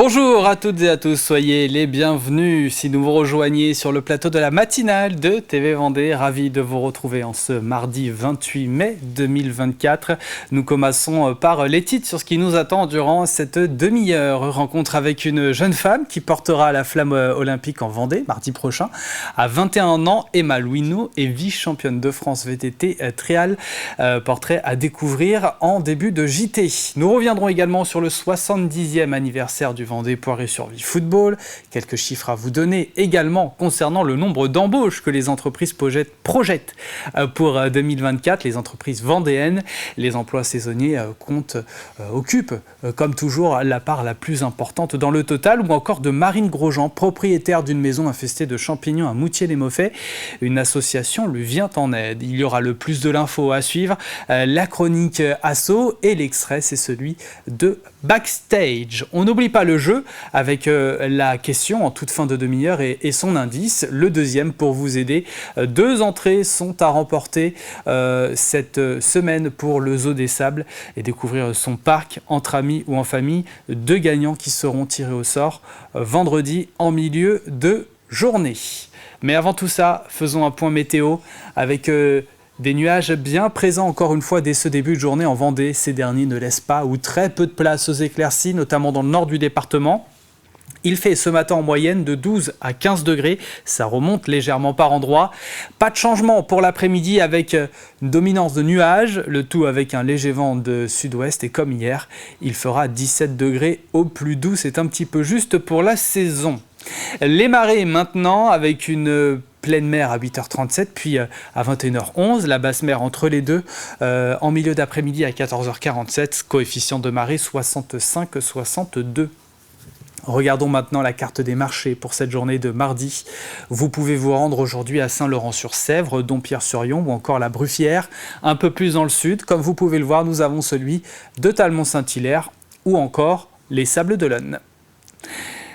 Bonjour à toutes et à tous, soyez les bienvenus si nous vous rejoignez sur le plateau de la matinale de TV Vendée. Ravi de vous retrouver en ce mardi 28 mai 2024. Nous commençons par les titres sur ce qui nous attend durant cette demi-heure. Rencontre avec une jeune femme qui portera la flamme olympique en Vendée mardi prochain. À 21 ans, Emma Louineau est vice-championne de France VTT trial. Portrait à découvrir en début de JT. Nous reviendrons également sur le 70e anniversaire du Vendée Poiré Survie Football. Quelques chiffres à vous donner également concernant le nombre d'embauches que les entreprises projettent pour 2024. Les entreprises vendéennes, les emplois saisonniers occupent comme toujours la part la plus importante dans le total. Ou encore de Marine Grosjean, propriétaire d'une maison infestée de champignons à Moutier-les-Mauffais. Une association lui vient en aide. Il y aura le plus de l'info à suivre, la chronique Asso et l'extrait, c'est celui de Backstage. On n'oublie pas le jeu avec la question en toute fin de demi-heure et son indice. Le deuxième pour vous aider. 2 entrées sont à remporter cette semaine pour le Zoo des Sables et découvrir son parc entre amis ou en famille. 2 gagnants qui seront tirés au sort vendredi en milieu de journée. Mais avant tout ça, faisons un point météo avec des nuages bien présents encore une fois dès ce début de journée en Vendée. Ces derniers ne laissent pas ou très peu de place aux éclaircies, notamment dans le nord du département. Il fait ce matin en moyenne de 12 à 15 degrés, ça remonte légèrement par endroits. Pas de changement pour l'après-midi avec une dominance de nuages, le tout avec un léger vent de sud-ouest et comme hier, il fera 17 degrés au plus doux, c'est un petit peu juste pour la saison. Les marées maintenant avec une pleine mer à 8h37 puis à 21h11, la basse mer entre les deux en milieu d'après-midi à 14h47, coefficient de marée 65-62. Regardons maintenant la carte des marchés pour cette journée de mardi. Vous pouvez vous rendre aujourd'hui à Saint-Laurent-sur-Sèvre, Dompierre-sur-Yon ou encore la Bruffière. Un peu plus dans le sud, comme vous pouvez le voir, nous avons celui de Talmont-Saint-Hilaire ou encore les Sables d'Olonne.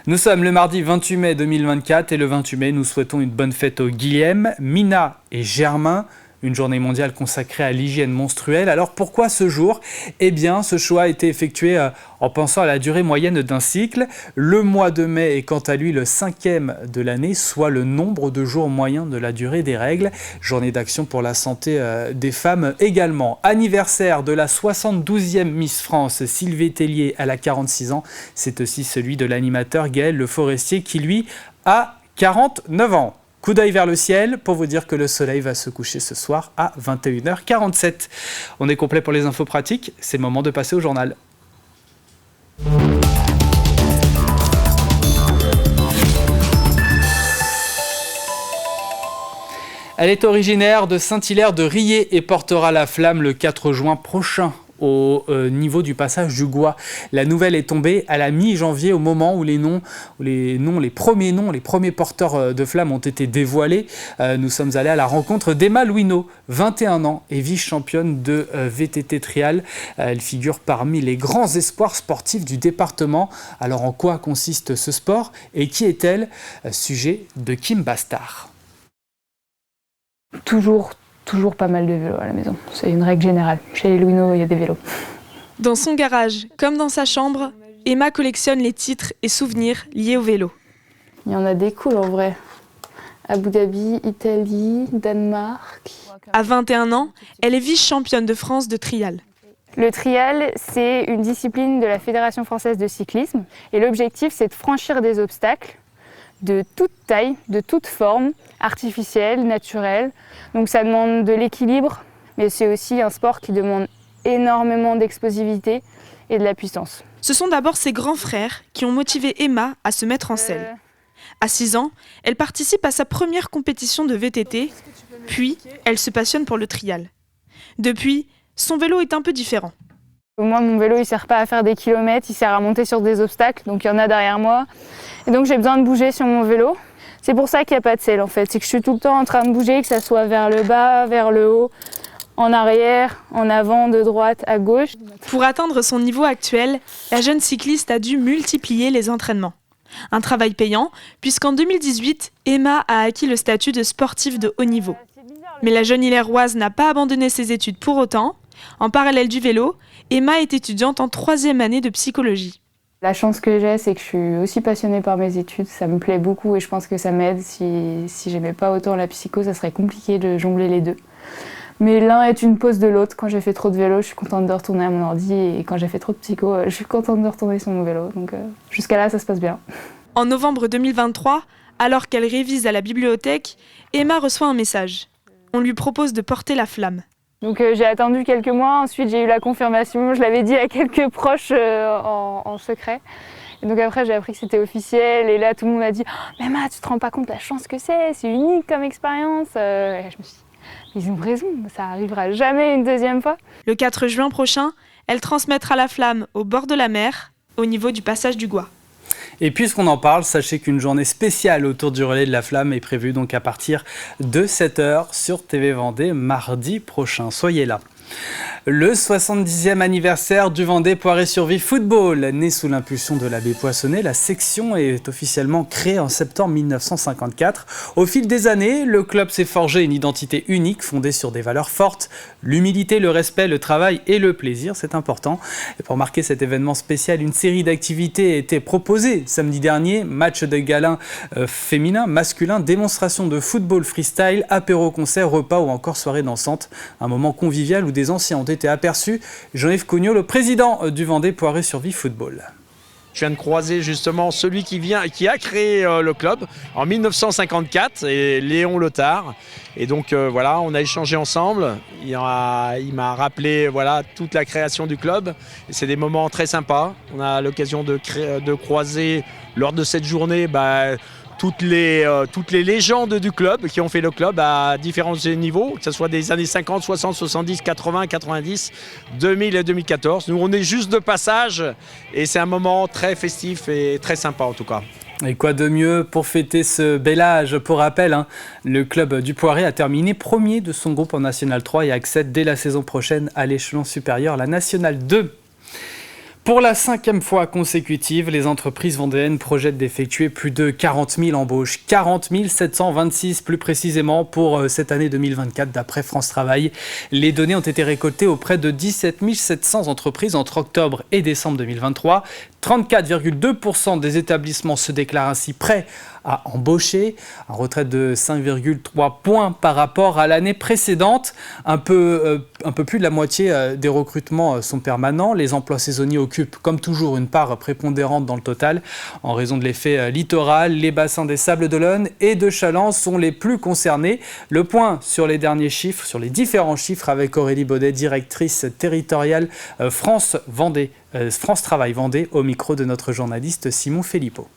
Nous sommes le mardi 28 mai 2024 et le 28 mai, nous souhaitons une bonne fête aux Guilhem, Mina et Germain. Une journée mondiale consacrée à l'hygiène menstruelle. Alors pourquoi ce jour ? Eh bien, ce choix a été effectué en pensant à la durée moyenne d'un cycle. Le mois de mai est quant à lui le 5e de l'année, soit le nombre de jours moyens de la durée des règles. Journée d'action pour la santé des femmes également. Anniversaire de la 72e Miss France, Sylvie Tellier, elle a 46 ans. C'est aussi celui de l'animateur Gaël Le Forestier qui lui a 49 ans. Coup d'œil vers le ciel pour vous dire que le soleil va se coucher ce soir à 21h47. On est complet pour les infos pratiques, c'est le moment de passer au journal. Elle est originaire de Saint-Hilaire de Riez et portera la flamme le 4 juin prochain. Au niveau du passage du Gois. La nouvelle est tombée à la mi-janvier au moment où les premiers porteurs de flammes ont été dévoilés. Nous sommes allés à la rencontre d'Emma Louineau, 21 ans et vice-championne de VTT trial. Elle figure parmi les grands espoirs sportifs du département. Alors en quoi consiste ce sport et qui est-elle ? Sujet de Kim Bastard. Toujours pas mal de vélos à la maison. C'est une règle générale. Chez les Louineau, il y a des vélos. Dans son garage, comme dans sa chambre, Emma collectionne les titres et souvenirs liés au vélo. Il y en a des cools en vrai. Abu Dhabi, Italie, Danemark. À 21 ans, elle est vice-championne de France de trial. Le trial, c'est une discipline de la Fédération française de cyclisme. Et l'objectif, c'est de franchir des obstacles de toute taille, de toute forme, artificielle, naturelle. Donc ça demande de l'équilibre, mais c'est aussi un sport qui demande énormément d'explosivité et de la puissance. Ce sont d'abord ses grands frères qui ont motivé Emma à se mettre en selle. À 6 ans, elle participe à sa première compétition de VTT, puis elle se passionne pour le trial. Depuis, son vélo est un peu différent. Moi, mon vélo, il ne sert pas à faire des kilomètres, il sert à monter sur des obstacles, donc il y en a derrière moi. Et donc j'ai besoin de bouger sur mon vélo. C'est pour ça qu'il n'y a pas de selle en fait, c'est que je suis tout le temps en train de bouger, que ça soit vers le bas, vers le haut, en arrière, en avant, de droite, à gauche. Pour atteindre son niveau actuel, la jeune cycliste a dû multiplier les entraînements. Un travail payant, puisqu'en 2018, Emma a acquis le statut de sportive de haut niveau. Mais la jeune Hilaroise n'a pas abandonné ses études pour autant. En parallèle du vélo, Emma est étudiante en 3e année de psychologie. La chance que j'ai, c'est que je suis aussi passionnée par mes études. Ça me plaît beaucoup et je pense que ça m'aide. Si j'aimais pas autant la psycho, ça serait compliqué de jongler les deux. Mais l'un est une pause de l'autre. Quand j'ai fait trop de vélo, je suis contente de retourner à mon ordi. Et quand j'ai fait trop de psycho, je suis contente de retourner sur mon vélo. Donc jusqu'à là, ça se passe bien. En novembre 2023, alors qu'elle révise à la bibliothèque, Emma reçoit un message. On lui propose de porter la flamme. Donc j'ai attendu quelques mois, ensuite j'ai eu la confirmation, je l'avais dit à quelques proches en secret. Et donc après j'ai appris que c'était officiel et là tout le monde m'a dit oh, « Mais Emma, tu te rends pas compte la chance que c'est unique comme expérience !» Et je me suis dit « Ils ont raison, ça arrivera jamais une deuxième fois !» Le 4 juin prochain, elle transmettra la flamme au bord de la mer, au niveau du passage du Gois. Et puisqu'on en parle, sachez qu'une journée spéciale autour du relais de la flamme est prévue donc à partir de 7h sur TV Vendée mardi prochain. Soyez là. Le 70e anniversaire du Vendée Poiré-sur-Vie Football. Né sous l'impulsion de l'abbé Poinçonnet, la section est officiellement créée en septembre 1954. Au fil des années, le club s'est forgé une identité unique fondée sur des valeurs fortes. L'humilité, le respect, le travail et le plaisir, c'est important. Et pour marquer cet événement spécial, une série d'activités a été proposée samedi dernier. Match de gala féminin, masculin, démonstration de football freestyle, apéro-concert, repas ou encore soirée dansante. Un moment convivial où des anciens ont été aperçus. Jean-Yves Cougnaud, le président du Vendée Poiré-sur-Vie Football. Je viens de croiser justement celui qui a créé le club en 1954, et Léon Letard. Et donc voilà, on a échangé ensemble. Il m'a rappelé voilà, toute la création du club. Et c'est des moments très sympas. On a l'occasion de croiser lors de cette journée toutes les légendes du club qui ont fait le club à différents niveaux, que ce soit des années 50, 60, 70, 80, 90, 2000 et 2014. Nous, on est juste de passage et c'est un moment très festif et très sympa en tout cas. Et quoi de mieux pour fêter ce bel âge? Pour rappel, le club du Poiré a terminé premier de son groupe en National 3 et accède dès la saison prochaine à l'échelon supérieur, la National 2. Pour la 5e fois consécutive, les entreprises vendéennes projettent d'effectuer plus de 40 000 embauches. 40 726 plus précisément pour cette année 2024 d'après France Travail. Les données ont été récoltées auprès de 17 700 entreprises entre octobre et décembre 2023. 34,2% des établissements se déclarent ainsi prêts à embaucher, un retrait de 5,3 points par rapport à l'année précédente. Un peu plus de la moitié des recrutements sont permanents. Les emplois saisonniers occupent comme toujours une part prépondérante dans le total. En raison de l'effet littoral, les bassins des Sables d'Olonne et de Challans sont les plus concernés. Le point sur les derniers chiffres, sur les différents chiffres avec Aurélie Baudet, directrice territoriale France Travail Vendée, au micro de notre journaliste Simon Filippo.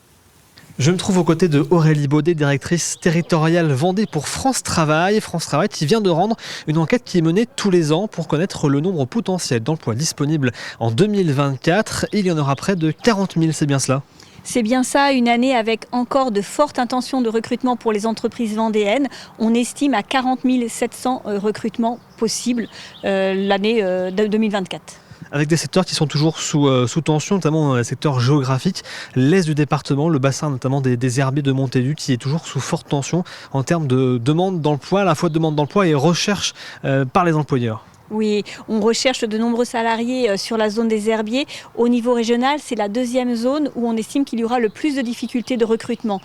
Je me trouve aux côtés de Aurélie Baudet, directrice territoriale Vendée pour France Travail. France Travail qui vient de rendre une enquête qui est menée tous les ans pour connaître le nombre potentiel d'emplois disponibles en 2024. Il y en aura près de 40 000, c'est bien cela ? C'est bien ça, une année avec encore de fortes intentions de recrutement pour les entreprises vendéennes. On estime à 40 700 recrutements possibles l'année 2024. Avec des secteurs qui sont toujours sous tension, notamment le secteur géographique, l'est du département, le bassin notamment des herbiers de Montaigu qui est toujours sous forte tension en termes de demande d'emploi, à la fois demande d'emploi et recherche par les employeurs. Oui, on recherche de nombreux salariés sur la zone des herbiers. Au niveau régional, c'est la deuxième zone où on estime qu'il y aura le plus de difficultés de recrutement.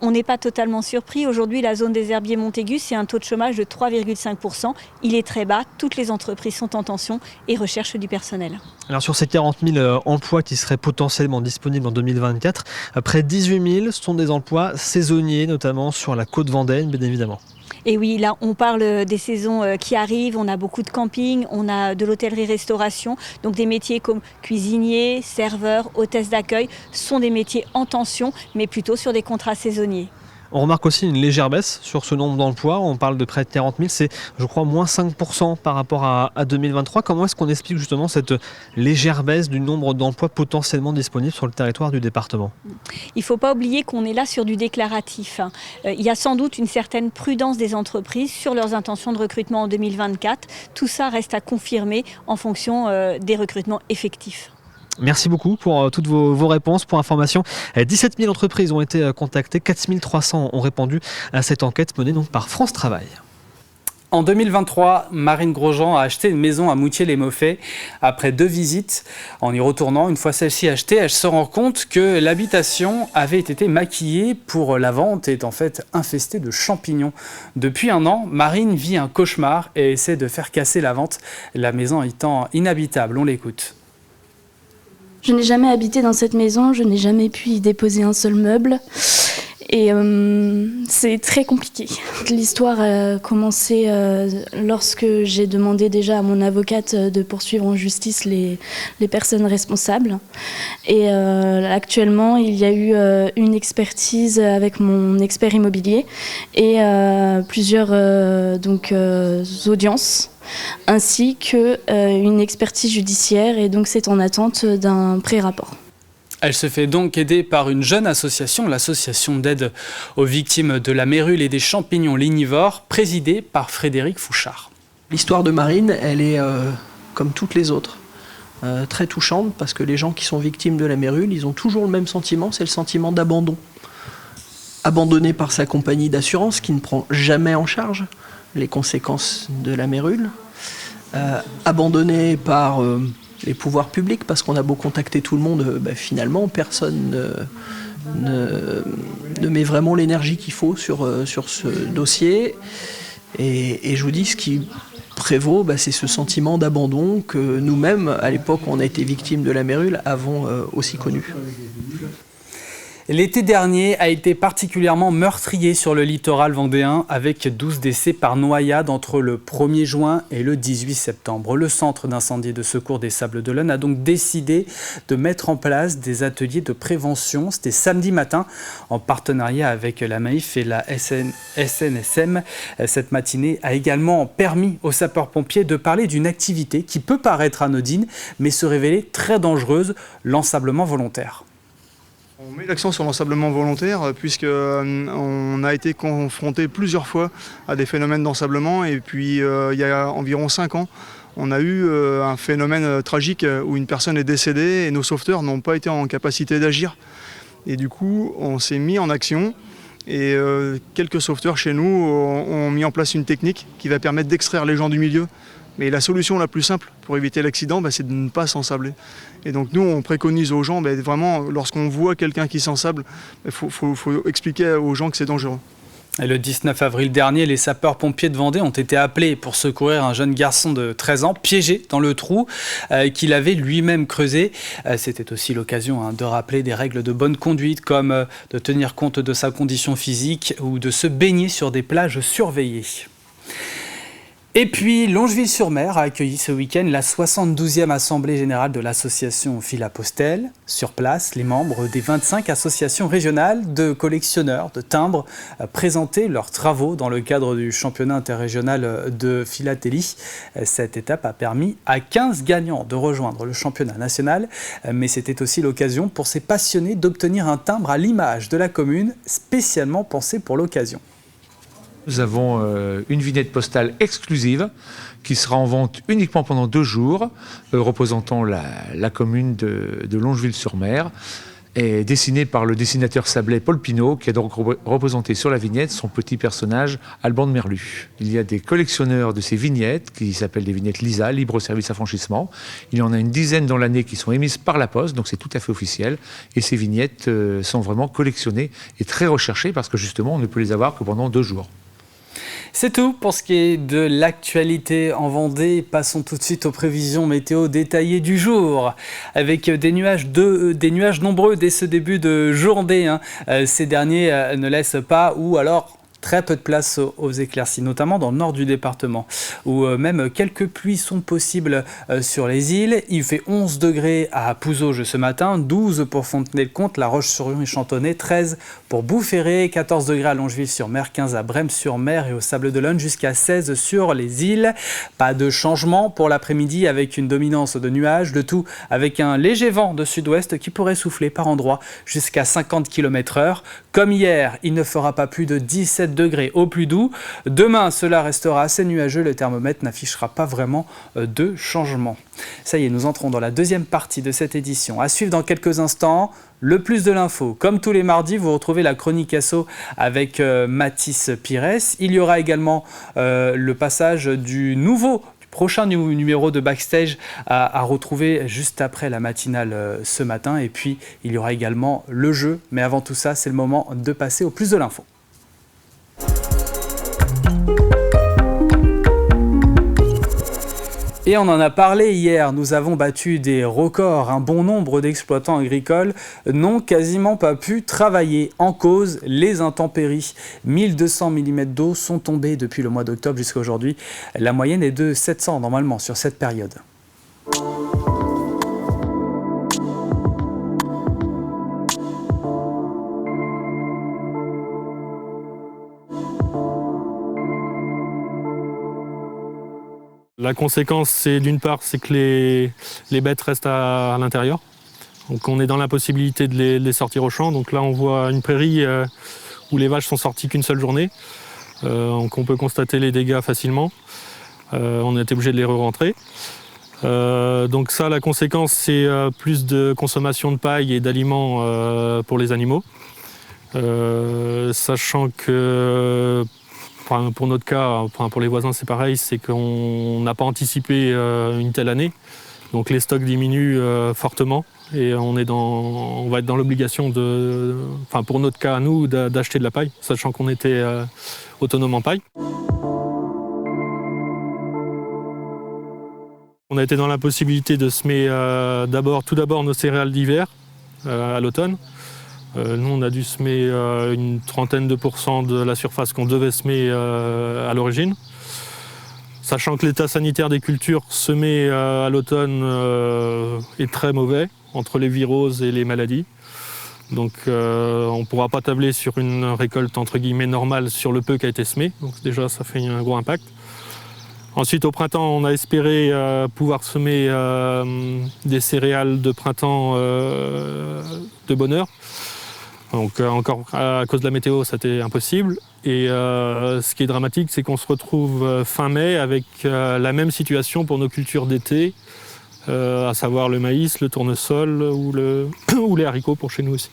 On n'est pas totalement surpris. Aujourd'hui, la zone des herbiers Montaigu, c'est un taux de chômage de 3,5%. Il est très bas. Toutes les entreprises sont en tension et recherchent du personnel. Alors sur ces 40 000 emplois qui seraient potentiellement disponibles en 2024, près de 18 000 sont des emplois saisonniers, notamment sur la côte vendéenne, bien évidemment. Et oui, là, on parle des saisons qui arrivent. On a beaucoup de camping, on a de l'hôtellerie-restauration. Donc des métiers comme cuisinier, serveur, hôtesse d'accueil sont des métiers en tension, mais plutôt sur des contrats saisonniers. On remarque aussi une légère baisse sur ce nombre d'emplois. On parle de près de 40 000, c'est je crois moins 5% par rapport à 2023. Comment est-ce qu'on explique justement cette légère baisse du nombre d'emplois potentiellement disponibles sur le territoire du département ? Il ne faut pas oublier qu'on est là sur du déclaratif. Il y a sans doute une certaine prudence des entreprises sur leurs intentions de recrutement en 2024. Tout ça reste à confirmer en fonction des recrutements effectifs. Merci beaucoup pour toutes vos réponses. Pour information, 17 000 entreprises ont été contactées, 4 300 ont répondu à cette enquête menée donc par France Travail. En 2023, Marine Grosjean a acheté une maison à Moutier-les-Mauffais. Après 2 visites, en y retournant, une fois celle-ci achetée, elle se rend compte que l'habitation avait été maquillée pour la vente et est en fait infestée de champignons. Depuis 1 an, Marine vit un cauchemar et essaie de faire casser la vente, la maison étant inhabitable. On l'écoute. Je n'ai jamais habité dans cette maison, je n'ai jamais pu y déposer un seul meuble. Et c'est très compliqué. L'histoire a commencé lorsque j'ai demandé déjà à mon avocate de poursuivre en justice les personnes responsables. Et actuellement, il y a eu une expertise avec mon expert immobilier et plusieurs audiences, ainsi qu'une expertise judiciaire. Et donc, c'est en attente d'un pré-rapport. Elle se fait donc aider par une jeune association, l'association d'aide aux victimes de la mérule et des champignons lignivores, présidée par Frédéric Fouchard. L'histoire de Marine, elle est comme toutes les autres, très touchante, parce que les gens qui sont victimes de la mérule, ils ont toujours le même sentiment, c'est le sentiment d'abandon. Abandonné par sa compagnie d'assurance qui ne prend jamais en charge les conséquences de la mérule, abandonné par les pouvoirs publics, parce qu'on a beau contacter tout le monde, finalement personne ne met vraiment l'énergie qu'il faut sur ce dossier. Et je vous dis, ce qui prévaut, c'est ce sentiment d'abandon que nous-mêmes, à l'époque où on a été victimes de la mérule, avons aussi connu. L'été dernier a été particulièrement meurtrier sur le littoral vendéen avec 12 décès par noyade entre le 1er juin et le 18 septembre. Le centre d'incendie et de secours des Sables-d'Olonne a donc décidé de mettre en place des ateliers de prévention. C'était samedi matin en partenariat avec la Maïf et la SNSM. Cette matinée a également permis aux sapeurs-pompiers de parler d'une activité qui peut paraître anodine mais se révéler très dangereuse, l'ensablement volontaire. On met l'accent sur l'ensablement volontaire puisqu'on a été confronté plusieurs fois à des phénomènes d'ensablement et puis il y a environ 5 ans, on a eu un phénomène tragique où une personne est décédée et nos sauveteurs n'ont pas été en capacité d'agir. Et du coup, on s'est mis en action et quelques sauveteurs chez nous ont mis en place une technique qui va permettre d'extraire les gens du milieu. Mais la solution la plus simple pour éviter l'accident, c'est de ne pas s'ensabler. Et donc nous, on préconise aux gens, vraiment, lorsqu'on voit quelqu'un qui s'ensable, il faut expliquer aux gens que c'est dangereux. Et le 19 avril dernier, les sapeurs-pompiers de Vendée ont été appelés pour secourir un jeune garçon de 13 ans piégé dans le trou qu'il avait lui-même creusé. C'était aussi l'occasion de rappeler des règles de bonne conduite comme de tenir compte de sa condition physique ou de se baigner sur des plages surveillées. Et puis, Longeville-sur-Mer a accueilli ce week-end la 72e Assemblée Générale de l'association Philapostel. Sur place, les membres des 25 associations régionales de collectionneurs de timbres présentaient leurs travaux dans le cadre du championnat interrégional de philatélie. Cette étape a permis à 15 gagnants de rejoindre le championnat national, mais c'était aussi l'occasion pour ces passionnés d'obtenir un timbre à l'image de la commune, spécialement pensé pour l'occasion. Nous avons une vignette postale exclusive qui sera en vente uniquement pendant 2 jours, représentant la commune de Longeville-sur-Mer, et dessinée par le dessinateur sablais Paul Pinault, qui a donc représenté sur la vignette son petit personnage Alban de Merlu. Il y a des collectionneurs de ces vignettes, qui s'appellent des vignettes LISA, libre service affranchissement. Il y en a une dizaine dans l'année qui sont émises par la Poste, donc c'est tout à fait officiel. Et ces vignettes sont vraiment collectionnées et très recherchées, parce que justement, on ne peut les avoir que pendant 2 jours. C'est tout pour ce qui est de l'actualité en Vendée. Passons tout de suite aux prévisions météo détaillées du jour. Avec des nuages nombreux dès ce début de journée. Ces derniers ne laissent pas ou alors très peu de place aux éclaircies, notamment dans le nord du département, où même quelques pluies sont possibles sur les îles. Il fait 11 degrés à Pouzauges ce matin, 12 pour Fontenay-le-Comte, La Roche-sur-Yon et Chantonnay, 13 pour Bouferré, 14 degrés à Longeville-sur-Mer, 15 à Brême-sur-Mer et aux Sables-d'Olonne, jusqu'à 16 sur les îles. Pas de changement pour l'après-midi avec une dominance de nuages, le tout avec un léger vent de sud-ouest qui pourrait souffler par endroits jusqu'à 50 km/h. Comme hier, il ne fera pas plus de 17 degrés au plus doux. Demain, cela restera assez nuageux. Le thermomètre n'affichera pas vraiment de changement. Ça y est, nous entrons dans la deuxième partie de cette édition. À suivre dans quelques instants, le plus de l'info. Comme tous les mardis, vous retrouvez la chronique asso avec Mathis Pires. Il y aura également le passage du prochain numéro de Backstage à retrouver juste après la matinale ce matin. Et puis, il y aura également le jeu. Mais avant tout ça, c'est le moment de passer au plus de l'info. Et on en a parlé hier, nous avons battu des records. Un bon nombre d'exploitants agricoles n'ont quasiment pas pu travailler. En cause, les intempéries. 1200 mm d'eau sont tombés depuis le mois d'octobre jusqu'à aujourd'hui. La moyenne est de 700 normalement sur cette période. La conséquence, c'est d'une part, c'est que les bêtes restent à l'intérieur. Donc on est dans l'impossibilité de les sortir au champ. Donc là, on voit une prairie où les vaches sont sorties qu'une seule journée. Donc on peut constater les dégâts facilement. On a été obligé de les re-rentrer. Donc ça, la conséquence, c'est plus de consommation de paille et d'aliments pour les animaux. Sachant que... pour notre cas, pour les voisins c'est pareil, c'est qu'on n'a pas anticipé une telle année. Donc les stocks diminuent fortement et on va être dans l'obligation pour notre cas à nous, d'acheter de la paille, sachant qu'on était autonome en paille. On a été dans l'impossibilité de semer tout d'abord nos céréales d'hiver à l'automne. Nous, on a dû semer une trentaine de % de la surface qu'on devait semer à l'origine. Sachant que l'état sanitaire des cultures semées à l'automne est très mauvais, entre les viroses et les maladies. Donc on ne pourra pas tabler sur une récolte entre guillemets normale sur le peu qui a été semé. Donc déjà, ça fait un gros impact. Ensuite, au printemps, on a espéré pouvoir semer des céréales de printemps de bonne heure. Donc encore à cause de la météo, c'était impossible. Et ce qui est dramatique, c'est qu'on se retrouve fin mai avec la même situation pour nos cultures d'été, à savoir le maïs, le tournesol ou les haricots pour chez nous aussi.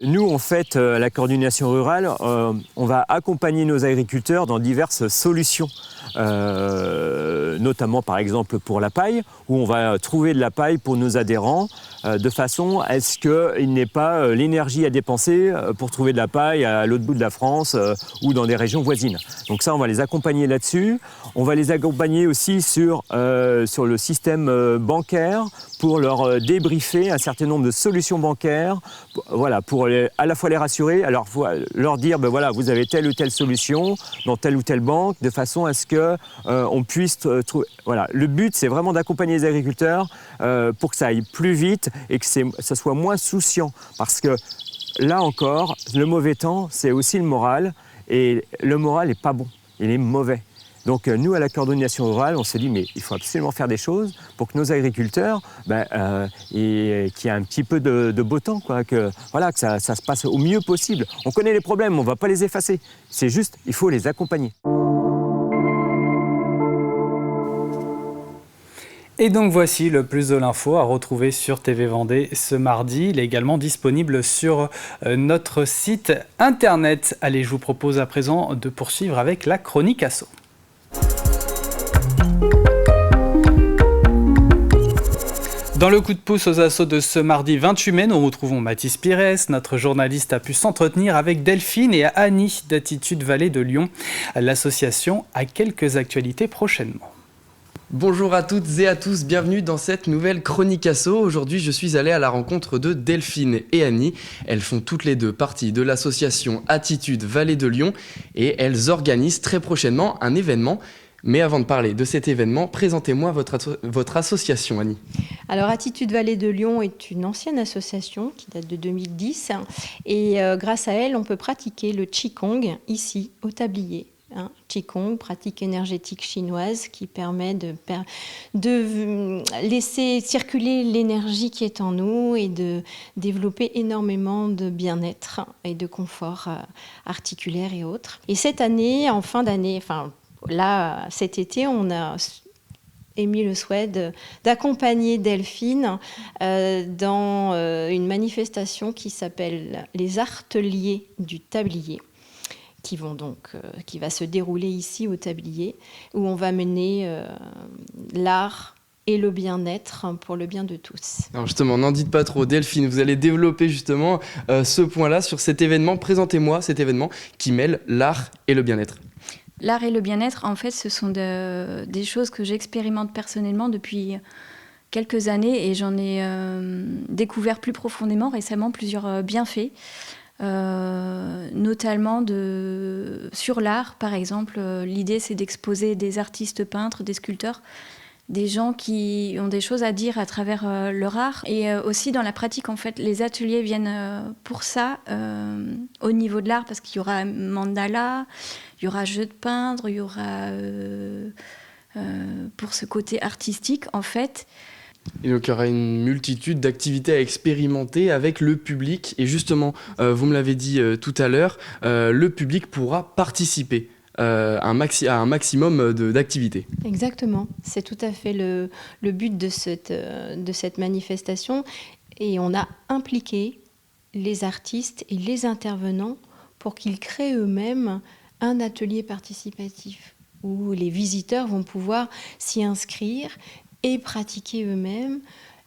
Nous, en fait, la coordination rurale, on va accompagner nos agriculteurs dans diverses solutions, notamment par exemple pour la paille, où on va trouver de la paille pour nos adhérents, de façon à ce qu'il n'ait pas l'énergie à dépenser pour trouver de la paille à l'autre bout de la France ou dans des régions voisines. Donc ça, on va les accompagner là-dessus. On va les accompagner aussi sur le système bancaire pour leur débriefer un certain nombre de solutions bancaires, voilà, pour à la fois les rassurer, alors leur dire voilà, vous avez telle ou telle solution dans telle ou telle banque, de façon à ce qu'on puisse trouver. Voilà. Le but, c'est vraiment d'accompagner les agriculteurs pour que ça aille plus vite et que ça soit moins souciant. Parce que là encore, le mauvais temps, c'est aussi le moral. Et le moral n'est pas bon, il est mauvais. Donc nous, à la coordination rurale, on s'est dit, mais il faut absolument faire des choses pour que nos agriculteurs, qu'il y ait un petit peu de beau temps, quoi, que ça se passe au mieux possible. On connaît les problèmes, on ne va pas les effacer. C'est juste, il faut les accompagner. Et donc voici le plus de l'info à retrouver sur TV Vendée ce mardi. Il est également disponible sur notre site internet. Allez, je vous propose à présent de poursuivre avec la chronique asso. Dans le coup de pouce aux assos de ce mardi 28 mai, nous retrouvons Mathis Pires. Notre journaliste a pu s'entretenir avec Delphine et Annie d'Attitude Vallée de Lyon. L'association a quelques actualités prochainement. Bonjour à toutes et à tous, bienvenue dans cette nouvelle chronique asso. Aujourd'hui, je suis allé à la rencontre de Delphine et Annie. Elles font toutes les deux partie de l'association Attitude Vallée de Lyon et elles organisent très prochainement un événement. Mais avant de parler de cet événement, présentez-moi votre association, Annie. Alors, Attitude Vallée de Lyon est une ancienne association qui date de 2010. Et grâce à elle, on peut pratiquer le Qigong ici, au tablier. Qigong, pratique énergétique chinoise qui permet de laisser circuler l'énergie qui est en nous et de développer énormément de bien-être et de confort articulaire et autres. Et cette année, en fin d'année, là, cet été, on a émis le souhait d'accompagner Delphine dans une manifestation qui s'appelle les Arteliers du Tablier, qui va se dérouler ici au Tablier, où on va mener l'art et le bien-être pour le bien de tous. Alors justement, n'en dites pas trop, Delphine, vous allez développer justement ce point-là sur cet événement. Présentez-moi cet événement qui mêle l'art et le bien-être. L'art et le bien-être, en fait, ce sont des choses que j'expérimente personnellement depuis quelques années et j'en ai découvert plus profondément récemment plusieurs bienfaits, notamment sur l'art, par exemple. L'idée, c'est d'exposer des artistes peintres, des sculpteurs, des gens qui ont des choses à dire à travers leur art. Et aussi dans la pratique, en fait, les ateliers viennent pour ça, au niveau de l'art, parce qu'il y aura mandala, il y aura jeu de peindre, il y aura pour ce côté artistique, en fait. Et donc il y aura une multitude d'activités à expérimenter avec le public. Et justement, vous me l'avez dit tout à l'heure, le public pourra participer à un maximum d'activités. Exactement, c'est tout à fait le but de cette manifestation. Et on a impliqué les artistes et les intervenants pour qu'ils créent eux-mêmes un atelier participatif où les visiteurs vont pouvoir s'y inscrire et pratiquer eux-mêmes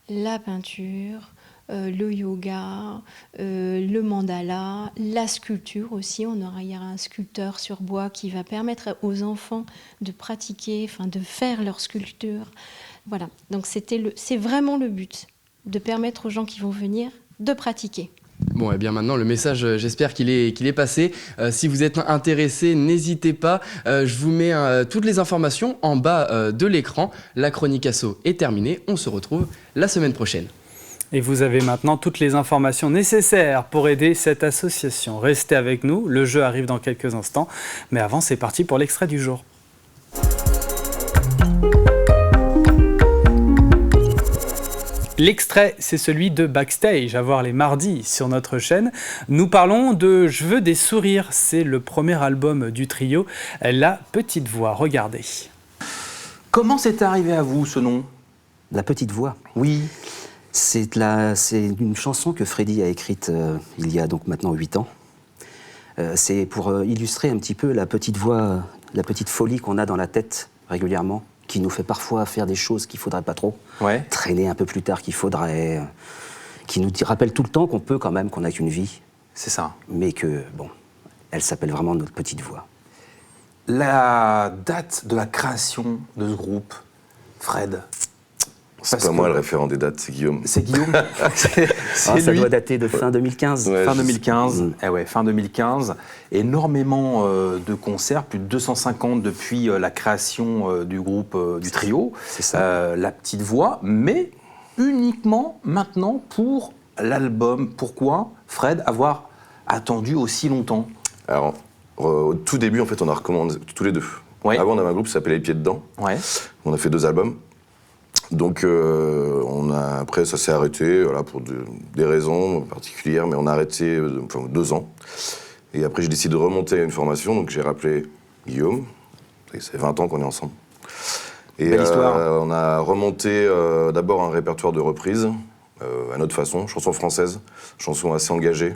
la peinture, le yoga, le mandala, la sculpture aussi. Il y aura un sculpteur sur bois qui va permettre aux enfants de pratiquer, de faire leur sculpture. Voilà, donc c'est vraiment le but, de permettre aux gens qui vont venir de pratiquer. Bon, et bien maintenant, le message, j'espère qu'il est passé. Si vous êtes intéressé, n'hésitez pas. Je vous mets toutes les informations en bas de l'écran. La chronique asso est terminée. On se retrouve la semaine prochaine. Et vous avez maintenant toutes les informations nécessaires pour aider cette association. Restez avec nous, le jeu arrive dans quelques instants. Mais avant, c'est parti pour l'extrait du jour. L'extrait, c'est celui de Backstage, à voir les mardis sur notre chaîne. Nous parlons de Je veux des sourires, c'est le premier album du trio, La Petite Voix. Regardez. Comment c'est arrivé à vous ce nom ? La Petite Voix. Oui. C'est une chanson que Freddy a écrite il y a donc maintenant 8 ans. C'est pour illustrer un petit peu la petite voix, la petite folie qu'on a dans la tête régulièrement, qui nous fait parfois faire des choses qu'il ne faudrait pas trop, traîner un peu plus tard qu'il faudrait, qui nous rappelle tout le temps qu'on peut quand même, qu'on n'a qu'une vie. C'est ça. Mais que, bon, elle s'appelle vraiment Notre Petite Voix. La date de la création de ce groupe, Fred ? C'est pas moi le référent des dates, c'est Guillaume. C'est Guillaume. Ça doit dater de fin 2015. Ouais, fin 2015. Fin 2015. Énormément de concerts, plus de 250 depuis la création du groupe, du trio. C'est ça. La Petite Voix, mais uniquement maintenant pour l'album. Pourquoi, Fred, avoir attendu aussi longtemps ? Alors, au tout début, en fait, on a recommandé tous les deux. Ouais. Avant, on avait un groupe qui s'appelait Les Pieds Dedans. Ouais. On a fait 2 albums. Donc après ça s'est arrêté pour des raisons particulières, mais on a arrêté 2 ans. Et après j'ai décidé de remonter à une formation, donc j'ai rappelé Guillaume, c'est 20 ans qu'on est ensemble. Et belle histoire. On a remonté d'abord un répertoire de reprises, à notre façon, chansons françaises, chansons assez engagées.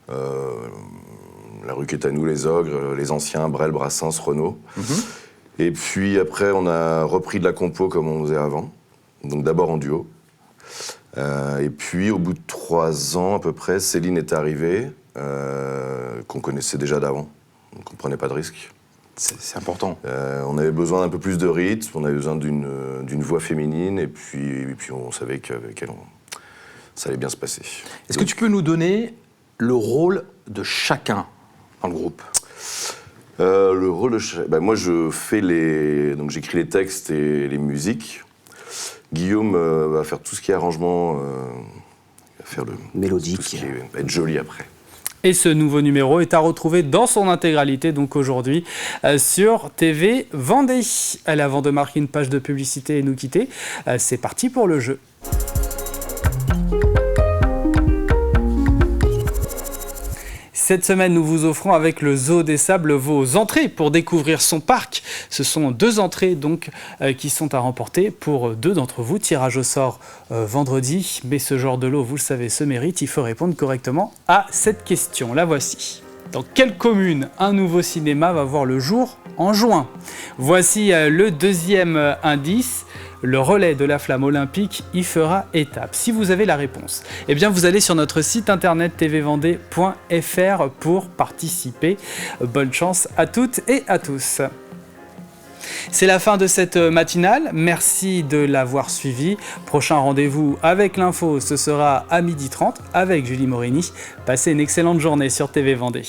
La rue qui est à nous, Les Ogres, Les Anciens, Brel, Brassens, Renaud. Et puis après, on a repris de la compo comme on faisait avant. Donc d'abord en duo. Et puis au bout de 3 ans à peu près, Céline est arrivée, qu'on connaissait déjà d'avant. Donc on ne prenait pas de risque. C'est important. On avait besoin d'un peu plus de rythme, on avait besoin d'une voix féminine, et puis on savait qu'avec elle, ça allait bien se passer. Est-ce que tu peux nous donner le rôle de chacun dans le groupe ? Le rôle de moi je fais donc j'écris les textes et les musiques. Guillaume va faire tout ce qui est arrangement, va faire le mélodique, tout ce qui va être joli après. Et ce nouveau numéro est à retrouver dans son intégralité, donc aujourd'hui, sur TV Vendée. Allez, avant de marquer une page de publicité et nous quitter, c'est parti pour le jeu. Cette semaine, nous vous offrons avec le Zoo des Sables vos entrées pour découvrir son parc. Ce sont 2 entrées donc qui sont à remporter pour 2 d'entre vous. Tirage au sort vendredi. Mais ce genre de lot, vous le savez, se mérite. Il faut répondre correctement à cette question. La voici. Dans quelle commune un nouveau cinéma va voir le jour en juin? Voici le deuxième indice. Le relais de la flamme olympique y fera étape. Si vous avez la réponse, eh bien vous allez sur notre site internet tvvendée.fr pour participer. Bonne chance à toutes et à tous. C'est la fin de cette matinale. Merci de l'avoir suivi. Prochain rendez-vous avec l'info, ce sera à 12h30 avec Julie Morini. Passez une excellente journée sur TV Vendée.